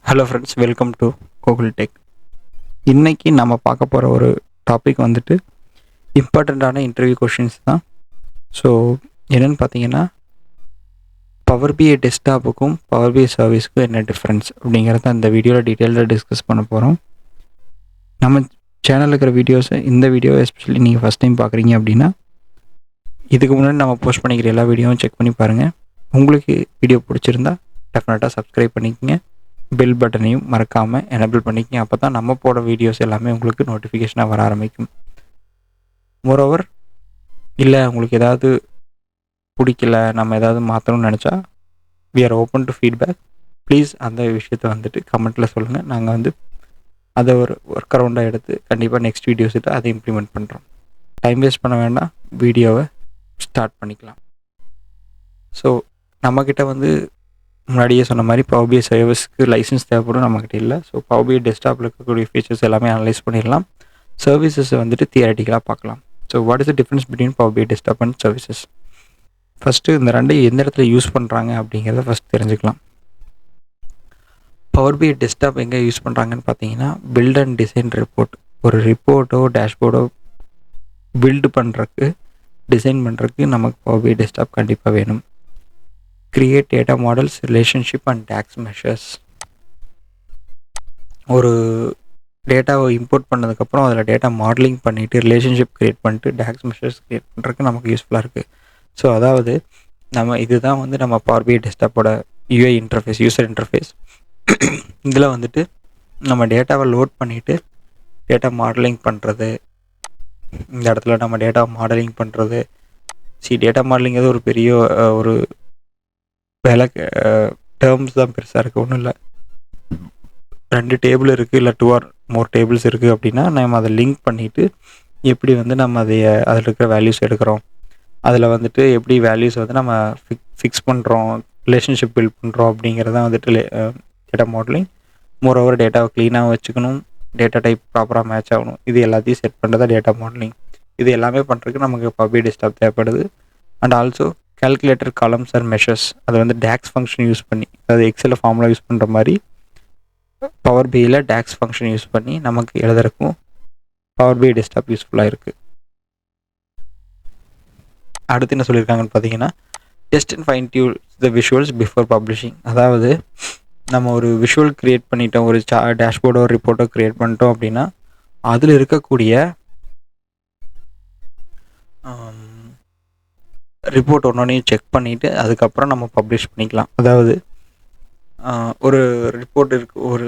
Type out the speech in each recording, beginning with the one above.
Hello friends, welcome to Google tech. இன்றைக்கி நம்ம பார்க்க போகிற ஒரு டாபிக் வந்துட்டு இம்பார்ட்டண்ட்டான இன்டர்வியூ கொஷின்ஸ் தான். ஸோ என்னென்னு பார்த்தீங்கன்னா, பவர் பிஐ டெஸ்க்டாப்புக்கும் பவர் பிஐ சர்வீஸ்க்கும் என்ன டிஃப்ரென்ஸ் அப்படிங்கிறத இந்த வீடியோவில் டீட்டெயிலாக டிஸ்கஸ் பண்ண போகிறோம். நம்ம சேனலில் இருக்கிற வீடியோஸை இந்த வீடியோவை எஸ்பெஷலி நீங்கள் ஃபஸ்ட் டைம் பார்க்குறீங்க அப்படின்னா இதுக்கு முன்னாடி நம்ம போஸ்ட் பண்ணிக்கிற எல்லா வீடியோவும் செக் பண்ணி பாருங்கள். உங்களுக்கு வீடியோ பிடிச்சிருந்தா டெஃபினட்டாக சப்ஸ்கிரைப் பண்ணிக்கங்க. பெல் பட்டனையும் மறக்காமல் எனேபிள் பண்ணிக்கங்க. அப்போ தான் நம்ம போட வீடியோஸ் எல்லாமே உங்களுக்கு நோட்டிஃபிகேஷனாக வர ஆரம்பிக்கும். மோரோவர் இல்லை உங்களுக்கு ஏதாவது பிடிக்கல, நம்ம ஏதாவது மாற்றணும்னு நினச்சா we are open to feedback. Please அந்த விஷயத்தை வந்துட்டு கமெண்ட்டில் சொல்லுங்கள். நாங்கள் வந்து அதை ஒரு ஒர்க் அரவுண்டாக எடுத்து கண்டிப்பாக நெக்ஸ்ட் வீடியோஸ்கிட்ட அதை இம்ப்ளிமெண்ட் பண்ணுறோம். டைம் வேஸ்ட் பண்ண வேண்டாம், வீடியோவை ஸ்டார்ட் பண்ணிக்கலாம். ஸோ நம்மக்கிட்ட வந்து முன்னாடியே சொன்ன மாதிரி பவர் பிஐ சர்வீஸ்க்கு லைசன்ஸ் தேவைப்படும், நம்மக்கிட்ட இல்லை. ஸோ பவர் பிஐ டெஸ்க்டாப்பில் இருக்கக்கூடிய ஃபீச்சர்ஸ் எல்லாமே அனலைஸ் பண்ணிடலாம். சர்வீசஸ் வந்துட்டு தியரட்டிக்கலாக பார்க்கலாம். So what is the difference between power PI desktop and services? First இந்த ரெண்டையும் எந்த இடத்துல யூஸ் பண்ணுறாங்க அப்படிங்கிறத ஃபஸ்ட் தெரிஞ்சுக்கலாம். பவர் பிஐ டெஸ்க்டாப் எங்கே யூஸ் பண்ணுறாங்கன்னு பார்த்தீங்கன்னா, பில்ட் அண்ட் டிசைன் ரிப்போர்ட், ஒரு ரிப்போர்ட்டோ டேஷ்போர்டோ பில்டு பண்ணுறதுக்கு, டிசைன் பண்ணுறதுக்கு நமக்கு பவர் பிஐ டெஸ்க்டாப் கண்டிப்பாக வேணும். Create data models, relationship and DAX measures. ஒரு டேட்டாவை இம்போர்ட் பண்ணதுக்கப்புறம் அதில் டேட்டா மாடலிங் பண்ணிவிட்டு ரிலேஷன்ஷிப் க்ரியேட் பண்ணிட்டு டேக்ஸ் மெஷர்ஸ் க்ரியேட் பண்ணுறதுக்கு நமக்கு யூஸ்ஃபுல்லாக இருக்குது. ஸோ அதாவது இதுதான் வந்து நம்ம பவர் பிஐ டெஸ்க்டாப்போட யூஐ இன்டர்ஃபேஸ், யூசர் இன்டர்ஃபேஸ். இதில் வந்துட்டு நம்ம டேட்டாவை லோட் பண்ணிவிட்டு டேட்டா மாடலிங் பண்ணுறது, இந்த இடத்துல நம்ம டேட்டா மாடலிங் பண்ணுறது, டேட்டா மாடலிங் ஒரு பெரிய ஒரு வேலை, டேர்ம்ஸ் தான் பெருசாக இருக்குது, ஒன்றும் இல்லை. 2 டேபிள் இருக்குது, இல்லை 2 ஆர் மோர் டேபிள்ஸ் இருக்குது அப்படின்னா நம்ம அதை லிங்க் பண்ணிவிட்டு எப்படி வந்து நம்ம அதில் இருக்கிற வேல்யூஸ் எடுக்கிறோம், அதில் வந்துட்டு எப்படி வேல்யூஸ் வந்து நம்ம ஃபிக்ஸ் பண்ணுறோம், ரிலேஷன்ஷிப் பில்ட் பண்ணுறோம் அப்படிங்கிறதான் வந்துட்டு டேட்டா மாடலிங். மோரோவர் டேட்டாவை க்ளீனாக வச்சுக்கணும், டேட்டா டைப் ப்ராப்பராக மேட்ச் ஆகணும், இது எல்லாத்தையும் செட் பண்ணுறது தான் டேட்டா மாடலிங். இது எல்லாமே பண்ணுறதுக்கு நமக்கு பவர் பிஐ டெஸ்க்டாப் தேவைப்படுது. And also calculator columns and measures, அது வந்து டேக்ஸ் ஃபங்க்ஷன் யூஸ் பண்ணி, அதாவது எக்ஸலில் ஃபார்முலா யூஸ் பண்ணுற மாதிரி பவர் பிஐயில் டேக்ஸ் ஃபங்க்ஷன் யூஸ் பண்ணி நமக்கு எழுதுறதுக்கும் பவர் பிஐ டெஸ்க்டாப் யூஸ்ஃபுல்லாக இருக்குது. அடுத்து என்ன சொல்லியிருக்காங்கன்னு பார்த்தீங்கன்னா, test and fine tune the visuals before publishing. அதாவது நம்ம ஒரு விஷுவல் க்ரியேட் பண்ணிட்டோம், ஒரு டேஷ்போர்டோ ரிப்போர்ட்டோ க்ரியேட் பண்ணிட்டோம் அப்படின்னா அதில் இருக்கக்கூடிய ரிப்போர்ட் ஒன்றொன்றையும் செக் பண்ணிவிட்டு அதுக்கப்புறம் நம்ம பப்ளிஷ் பண்ணிக்கலாம். அதாவது ஒரு ரிப்போர்ட் இருக்குது,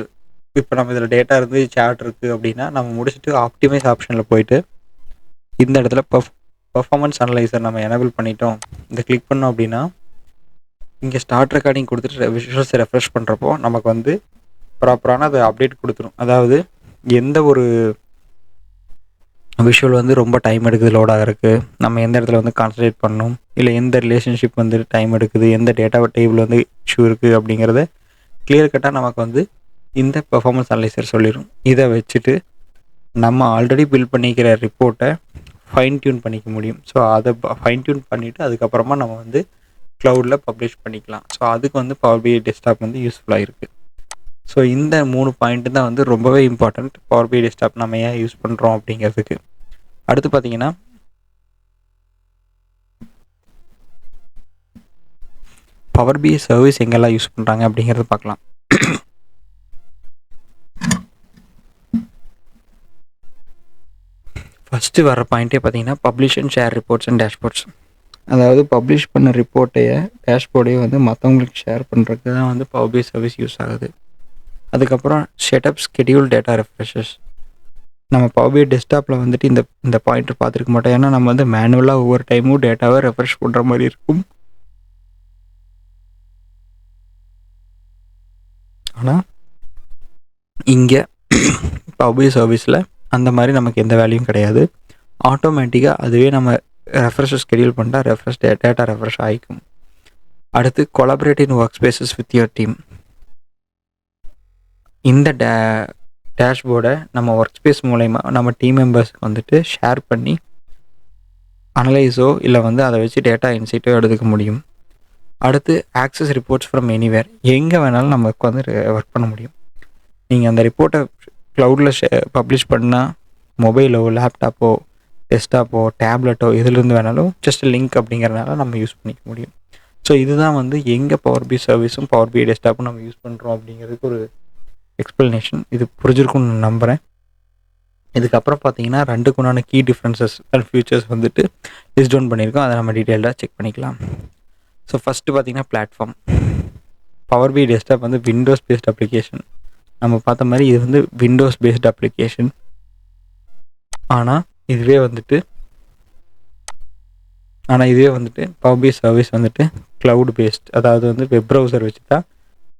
இப்போ நம்ம இதில் டேட்டா இருந்து சார்ட் இருக்குது அப்படின்னா நம்ம முடிச்சுட்டு ஆப்டிமைஸ் ஆப்ஷனில் போயிட்டு இந்த இடத்துல பர்ஃபார்மன்ஸ் அனலைசர் நம்ம எனேபிள் பண்ணிட்டோம், இதை கிளிக் பண்ணோம் அப்படின்னா இங்கே ஸ்டார்ட் ரெக்கார்டிங் கொடுத்துட்டு விஷுவல்ஸை ரெஃப்ரெஷ் பண்ணுறப்போ நமக்கு வந்து ப்ராப்பரான அது அப்டேட் கொடுத்துரும். அதாவது எந்த ஒரு விஷுவல் வந்து ரொம்ப டைம் எடுக்குது லோட் ஆகிறதுக்கு, நம்ம எந்த இடத்துல வந்து கான்சன்ட்ரேட் பண்ணணும், இல்லை எந்த ரிலேஷன்ஷிப் வந்து டைம் எடுக்குது, எந்த டேட்டா டேபிள் வந்து இஷ்யூ இருக்குது அப்படிங்கிறத கிளியர் கட்டாக நமக்கு வந்து இந்த பெர்ஃபார்மன்ஸ் அனலைசர் சொல்லிடும். இதை வச்சுட்டு நம்ம ஆல்ரெடி பில்ட் பண்ணிக்கிற ரிப்போர்ட்டை ஃபைன் டியூன் பண்ணிக்க முடியும். ஸோ அதை ஃபைன் டியூன் பண்ணிவிட்டு அதுக்கப்புறமா நம்ம வந்து க்ளவுடில் பப்ளிஷ் பண்ணிக்கலாம். ஸோ அதுக்கு வந்து பவர் பிஐ டெஸ்க்டாப் வந்து யூஸ்ஃபுல்லாக இருக்குது. ஸோ இந்த 3 பாயிண்ட்டு தான் வந்து ரொம்பவே இம்பார்ட்டண்ட் பவர் பிஐ டெஸ்க்டாப் நம்ம ஏன் யூஸ் பண்ணுறோம் அப்படிங்கிறதுக்கு. அடுத்து பார்த்தீங்கன்னா, பவர் பிஐ சர்வீஸ் எங்கெல்லாம் யூஸ் பண்ணுறாங்க அப்படிங்கிறத பார்க்கலாம். ஃபஸ்ட்டு வர பாயிண்ட்டே பார்த்தீங்கன்னா, publish and share reports and dashboards. அதாவது பப்ளிஷ் பண்ண ரிப்போர்ட்டையை டேஷ்போர்டையும் வந்து மற்றவங்களுக்கு ஷேர் பண்ணுறதுக்கு தான் வந்து பவர் பிஐ சர்வீஸ் யூஸ் ஆகுது. அதுக்கப்புறம் செட்டப் ஸ்கெடியூல் டேட்டா ரெஃப்ரெஷஸ். நம்ம பவர் பிஐ டெஸ்க்டாப்பில் வந்துட்டு இந்த பாயிண்ட்டை பார்த்துருக்க மாட்டோம், ஏன்னா நம்ம வந்து மேனுவலாக ஒவ்வொரு டைமும் டேட்டாவை ரெஃப்ரெஷ் பண்ணுற மாதிரி இருக்கும். ஆனால் இங்கே பவர் பிஐ சர்வீஸில் அந்த மாதிரி நமக்கு எந்த வேலையும் கிடையாது. ஆட்டோமேட்டிக்காக அதுவே நம்ம ரெஃப்ரெஷ் ஸ்கெடியூல் பண்ணிட்டா டேட்டா ரெஃப்ரெஷ் ஆகிக்கும். அடுத்து collaborate in work spaces with your team. இந்த டேஷ்போர்டை நம்ம ஒர்க் ஸ்பேஸ் மூலயமா நம்ம டீம் மெம்பர்ஸ்க்கு வந்துட்டு ஷேர் பண்ணி அனலைஸோ இல்லை வந்து அதை வச்சு டேட்டா இன்சைட்டோ எடுத்துக்க முடியும். அடுத்து ஆக்சஸ் ரிப்போர்ட்ஸ் ஃப்ரம் எனிவேர், எங்கே வேணாலும் நமக்கு வந்து ஒர்க் பண்ண முடியும். நீங்கள் அந்த ரிப்போர்ட்டை க்ளவுடில் பப்ளிஷ் பண்ணால் மொபைலோ லேப்டாப்போ டெஸ்க்டாப்போ டேப்லெட்டோ எதுலேருந்து வேணாலும் ஜஸ்ட் லிங்க் அப்படிங்கிறனால நம்ம யூஸ் பண்ணிக்க முடியும். ஸோ இதுதான் வந்து எங்கே பவர் பி சர்வீஸும் பவர் பி டெஸ்க்டாப்பும் நம்ம யூஸ் பண்ணுறோம் அப்படிங்கிறதுக்கு ஒரு எக்ஸ்ப்ளனேஷன். இது புரிஞ்சிருக்கும்னு நான் நம்புகிறேன். இதுக்கப்புறம் பார்த்தீங்கன்னா ரெண்டுக்குண்டான கீ டிஃப்ரென்சஸ் அண்ட் ஃபியூச்சர்ஸ் வந்துட்டு லிஸ்ட் டவுன் பண்ணியிருக்கோம். அதை நம்ம டீட்டெயில்டாக செக் பண்ணிக்கலாம். ஸோ ஃபஸ்ட்டு பார்த்தீங்கன்னா பிளாட்ஃபார்ம். பவர் பி டெஸ்க்டாப் வந்து விண்டோஸ் பேஸ்ட் அப்ளிகேஷன். நம்ம பார்த்த மாதிரி இது வந்து விண்டோஸ் பேஸ்ட் அப்ளிகேஷன். ஆனால் இதுவே வந்துட்டு பவர் பி சர்வீஸ் வந்துட்டு க்ளவுட் பேஸ்ட், அதாவது வந்து வெப் ப்ரௌசர் வச்சு தான்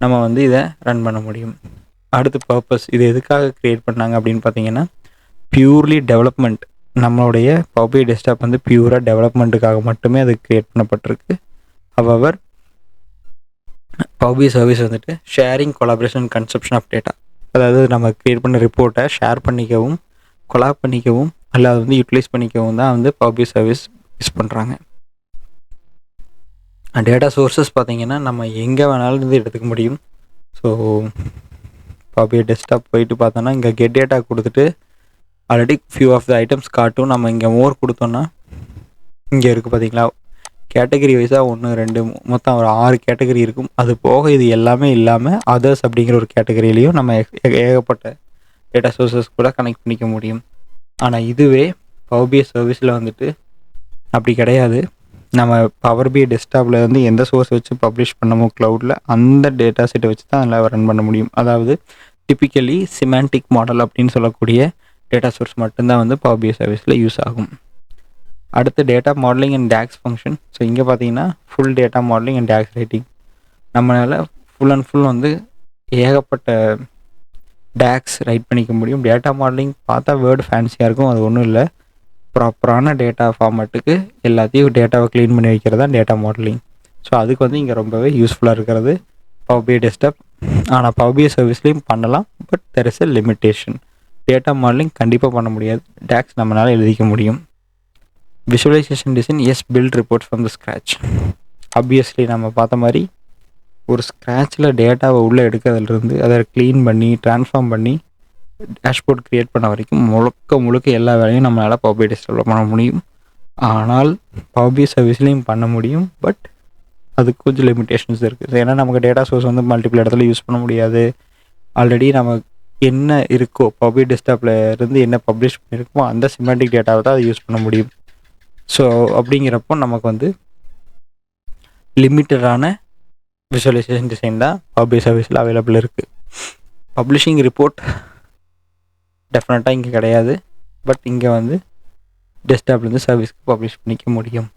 நம்ம வந்து இதை ரன் பண்ண முடியும். அடுத்து பர்பஸ், இது எதுக்காக க்ரியேட் பண்ணாங்க அப்படின்னு பார்த்தீங்கன்னா பியூர்லி டெவலப்மெண்ட். நம்மளுடைய பவர் பி டெஸ்க்டாப் வந்து பியூராக டெவலப்மெண்ட்டுக்காக மட்டுமே அது க்ரியேட் பண்ணப்பட்டிருக்கு. ஹவவர் பவர் பி சர்வீஸ் வந்துட்டு sharing, collaboration, consumption of data, அதாவது நம்ம க்ரியேட் பண்ண ரிப்போர்ட்டை ஷேர் பண்ணிக்கவும் கொலாப் பண்ணிக்கவும் அல்ல அதை வந்து யூட்டிலைஸ் பண்ணிக்கவும் தான் வந்து பவர் பி சர்வீஸ் யூஸ் பண்ணுறாங்க. டேட்டா சோர்ஸஸ் பார்த்திங்கன்னா நம்ம எங்கே வேணாலும் இருந்து எடுத்துக்க முடியும். ஸோ பவர் பி டெஸ்க்டாப் போயிட்டு பார்த்தோன்னா இங்கே கெட் டேட்டா கொடுத்துட்டு already few of the items காட்டும். நம்ம இங்கே மோர் கொடுத்தோன்னா இங்கே இருக்குது பார்த்தீங்களா, கேட்டகரி வைஸாக 1 2 மொத்தம் ஒரு 6 கேட்டகரி இருக்கும். அது போக இது எல்லாமே இல்லாமல் அதர்ஸ் அப்படிங்கிற ஒரு கேட்டகரியிலையும் நம்ம ஏகப்பட்ட டேட்டா சோர்ஸஸ் கூட கனெக்ட் பண்ணிக்க முடியும். ஆனால் இதுவே பவர் பி சர்வீஸில் வந்துட்டு அப்படி கிடையாது. நம்ம பவர் பி டெஸ்க்டாப்பில் வந்து எந்த சோர்ஸ் வச்சு பப்ளிஷ் பண்ணமோ க்ளவுடில் அந்த டேட்டா செட்டை வச்சு தான் அதில் ரன் பண்ண முடியும். அதாவது டிப்பிக்கலி சிமாண்டிக் மாடல் அப்படின்னு சொல்லக்கூடிய டேட்டா சோர்ஸ் மட்டும்தான் வந்து பவர் பி சர்வீஸில் யூஸ் ஆகும். அடுத்து data modeling and DAX function. So இங்கே பார்த்தீங்கன்னா full data modeling and DAX writing. நம்மளால் ஃபுல் அண்ட் ஃபுல் வந்து ஏகப்பட்ட டேக்ஸ் ரைட் பண்ணிக்க முடியும். டேட்டா மாடலிங் பார்த்தா வேர்டு ஃபேன்சியாக இருக்கும், அது ஒன்றும் இல்லை. ப்ராப்பரான டேட்டா ஃபார்மேட்டுக்கு எல்லாத்தையும் டேட்டாவை க்ளீன் பண்ணி வைக்கிறது தான் டேட்டா மாடலிங். ஸோ அதுக்கு வந்து இங்கே ரொம்பவே யூஸ்ஃபுல்லாக இருக்கிறது பவர் பி டெஸ்க்டாப். ஆனால் பவர் பி சர்வீஸ்லேயும் பண்ணலாம், but there is a limitation. Data modeling கண்டிப்பாக பண்ண முடியாது, டேக்ஸ் நம்மளால் எழுதிக்க முடியும். Visualization design, as build reports from the scratch. Obviously நம்ம பார்த்த மாதிரி ஒரு ஸ்க்ராட்சில் டேட்டாவை உள்ளே எடுக்கிறதுலேருந்து அதை க்ளீன் பண்ணி ட்ரான்ஸ்ஃபார்ம் பண்ணி டேஷ்போர்ட் க்ரியேட் பண்ண வரைக்கும் முழுக்க எல்லா வேலையும் நம்மளால் பவர் பி டெஸ்க்டாப்பில் பண்ண முடியும். ஆனால் பவர் பி சர்வீஸ்லேயும் பண்ண முடியும், பட் அதுக்கு கொஞ்சம் லிமிட்டேஷன்ஸ் இருக்குது. ஏன்னா நமக்கு டேட்டா சோர்ஸ் வந்து மல்டிபிள் இடத்துல யூஸ் பண்ண முடியாது. ஆல்ரெடி நம்ம என்ன இருக்கோ பவர் பி டெஸ்க்டாப்பில் இருந்து என்ன பப்ளிஷ் பண்ணியிருக்கோமோ அந்த சிமெண்டிக் டேட்டாவை தான் அதை யூஸ் பண்ண முடியும். ஸோ அப்படிங்கிறப்போ நமக்கு வந்து லிமிட்டடான விஷுவலைசேஷன் டிசைன் தான் பவர் பி சர்வீஸில் அவைலபிள் இருக்குது. பப்ளிஷிங் ரிப்போர்ட் டெஃபினட்டாக இங்கே கிடையாது, பட் இங்கே வந்து டெஸ்க்டாப்லேருந்து சர்வீஸ்க்கு பப்ளிஷ் பண்ணிக்க முடியும்.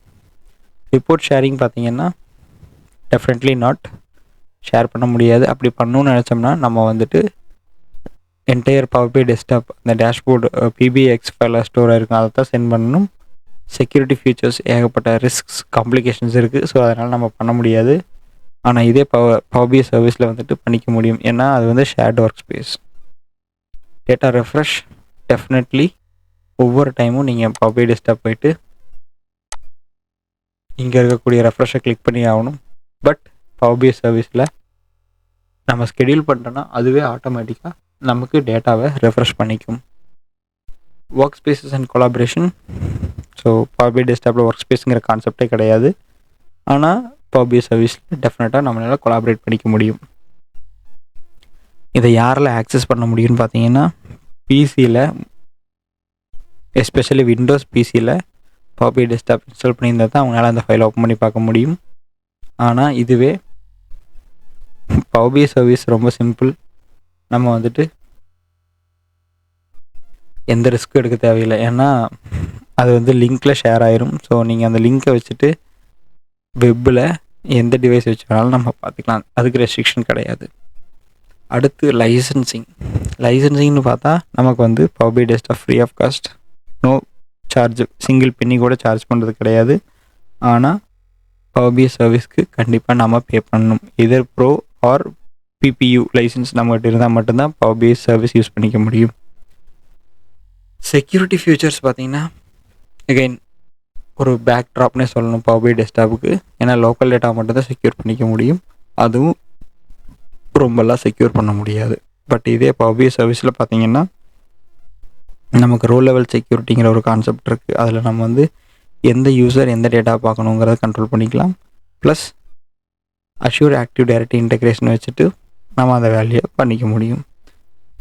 ரிப்போர்ட் ஷேரிங் பார்த்தீங்கன்னா டெஃபினெட்லி நாட், ஷேர் பண்ண முடியாது. அப்படி பண்ணணும்னு நினச்சோம்னா நம்ம வந்துட்டு என்டையர் பவர் பி டெஸ்க்டாப் அந்த டேஷ்போர்டு பிபிஎக்ஸ் ஃபைலாக ஸ்டோர் ஆகிருக்கும், அதை தான் சென்ட் பண்ணணும். செக்யூரிட்டி ஃபீச்சர்ஸ் ஏகப்பட்ட ரிஸ்க்ஸ் காம்ப்ளிகேஷன்ஸ் இருக்குது. ஸோ அதனால் நம்ம பண்ண முடியாது. ஆனால் இதே பவர் பி சர்வீஸில் வந்துட்டு பண்ணிக்க முடியும், ஏன்னா அது வந்து shirt work space. Data refresh definitely ஒவ்வொரு டைமும் நீங்கள் பவர் பி டெஸ்க்டாப் போயிட்டு இங்கே இருக்கக்கூடிய ரெஃப்ரெஷை கிளிக் பண்ணி ஆகணும். பட் பவர் பி சர்வீஸில் நம்ம ஸ்கெடியூல் பண்ணிட்டோன்னா அதுவே ஆட்டோமேட்டிக்காக நமக்கு டேட்டாவை ரெஃப்ரெஷ் பண்ணிக்கும். Work spaces and collaboration. So Power BI டெஸ்க்டாப்பில் ஒர்க் ஸ்பேஸுங்கிற கான்செப்டே கிடையாது. ஆனால் பவர் பி சர்வீஸில் டெஃபினட்டாக நம்மளால் கொலாபரேட் பண்ணிக்க முடியும். இதை யாரில் ஆக்சஸ் பண்ண முடியும்னு பார்த்தீங்கன்னா பிசியில், எஸ்பெஷலி விண்டோஸ் பிசியில் பவர் பி டெஸ்க்டாப் இன்ஸ்டால் பண்ணியிருந்தால் தான் அவங்களால அந்த ஃபைலை ஓப்பன் பண்ணி பார்க்க முடியும். ஆனால் இதுவே பவர் பி சர்வீஸ் ரொம்ப சிம்பிள். நம்ம வந்துட்டு எந்த ரிஸ்க்கும் எடுக்க தேவையில்லை, ஏன்னா அது வந்து லிங்க்கில் ஷேர் ஆயிரும். ஸோ நீங்கள் அந்த லிங்க்கை வச்சுட்டு வெப்பில் எந்த டிவைஸ் வச்சு வேணாலும் நம்ம பார்த்துக்கலாம், அதுக்கு ரெஸ்ட்ரிக்ஷன் கிடையாது. அடுத்து லைசன்சிங்னு பார்த்தா நமக்கு வந்து power B desktop free of cost, no charge, single penny கூட சார்ஜ் பண்ணுறது கிடையாது. ஆனால் பவர் பி சர்வீஸ்க்கு கண்டிப்பாக நம்ம பே பண்ணணும். இதர் ப்ரோ ஆர் பிபியூ லைசன்ஸ் நம்மகிட்ட இருந்தால் மட்டும்தான் பவர் பி சர்வீஸ் யூஸ் பண்ணிக்க முடியும். செக்யூரிட்டி ஃபியூச்சர்ஸ் பார்த்தீங்கன்னா அகைன் ஒரு பேக் ட்ராப்னே சொல்லணும் பவர் பி டெஸ்க்டாப்புக்கு, ஏன்னா லோக்கல் டேட்டா மட்டும்தான் செக்யூர் பண்ணிக்க முடியும், அதுவும் ரொம்பலாம் செக்யூர் பண்ண முடியாது. பட் இதே Power BI சர்வீஸில் பார்த்தீங்கன்னா நமக்கு ரோ லெவல் செக்யூரிட்டிங்கிற ஒரு கான்செப்ட் இருக்குது. அதில் நம்ம வந்து எந்த யூசர் எந்த டேட்டா பார்க்கணுங்கிறத கண்ட்ரோல் பண்ணிக்கலாம். Plus assure active direct integration வச்சுட்டு நம்ம அந்த வேலையை பண்ணிக்க முடியும்.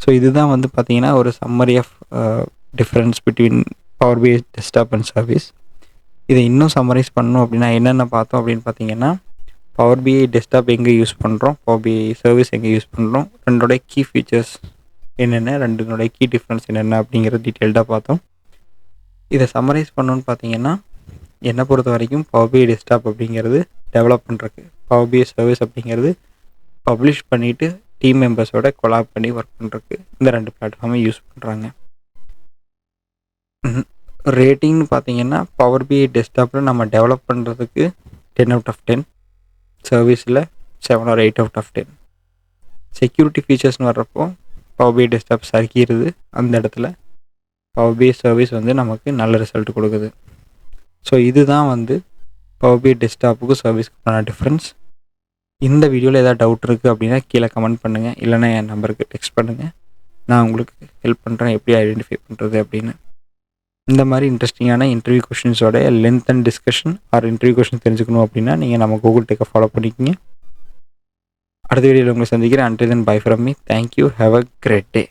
ஸோ இதுதான் வந்து பார்த்திங்கன்னா ஒரு summary of difference between Power BI desktop and service. இதை இன்னும் சம்மரைஸ் பண்ணணும் அப்படின்னா என்னென்ன பார்த்தோம் அப்படின்னு பார்த்தீங்கன்னா, Power BI டெஸ்க்டாப் எங்கே யூஸ் பண்ணுறோம், Power BI சர்வீஸ் எங்கே யூஸ் பண்ணுறோம், ரெண்டோடைய கீ ஃபீச்சர்ஸ் என்னென்ன, ரெண்டுனுடைய கீ டிஃப்ரென்ஸ் என்னென்ன அப்படிங்கிற டீட்டெயில்டாக பார்த்தோம். இதை சம்மரைஸ் பண்ணணுன்னு பார்த்தீங்கன்னா, என்னை பொறுத்த வரைக்கும் Power BI டெஸ்க்டாப் அப்படிங்கிறது டெவலப் பண்ணுறக்கு, Power BI சர்வீஸ் அப்படிங்கிறது பப்ளிஷ் பண்ணிவிட்டு டீம் மெம்பர்ஸோட கொலாப் பண்ணி ஒர்க் பண்ணுறக்கு இந்த ரெண்டு பிளாட்ஃபார்மை யூஸ் பண்ணுறாங்க. ரேட்டிங்னு பார்த்தீங்கன்னா Power BI டெஸ்க்டாப்பில் நம்ம டெவலப் பண்ணுறதுக்கு 10/10, சர்வீஸில் 7 or 8/10. செக்யூரிட்டி ஃபீச்சர்ஸ்னு வர்றப்போ Power BI டெஸ்க்டாப் சறுக்கிடுது, அந்த இடத்துல Power BI சர்வீஸ் வந்து நமக்கு நல்ல ரிசல்ட் கொடுக்குது. ஸோ இதுதான் வந்து Power BI டெஸ்க்டாப்புக்கும் சர்வீஸ்க்குமான டிஃப்ரென்ஸ். இந்த வீடியோவில் ஏதாவது டவுட் இருக்குது அப்படின்னா கீழே கமெண்ட் பண்ணுங்கள், இல்லைனா என் நம்பருக்கு டெக்ஸ்ட் பண்ணுங்கள். நான் உங்களுக்கு ஹெல்ப் பண்ணுறேன் எப்படி ஐடென்டிஃபை பண்ணுறது அப்படின்னு. இந்த மாதிரி இன்ட்ரெஸ்டிங்கான இன்டர்வியூ கொஷின்ஸோட length and discussion or interview question தெரிஞ்சுக்கணும் அப்படின்னா நீங்கள் நம்ம கூகுள் டெக்கை ஃபாலோ பண்ணிக்கிங்க. அடுத்த வீடியோவில் உங்களை சந்திக்கிறேன். Until then, bye from me. Thank you. Have a great day.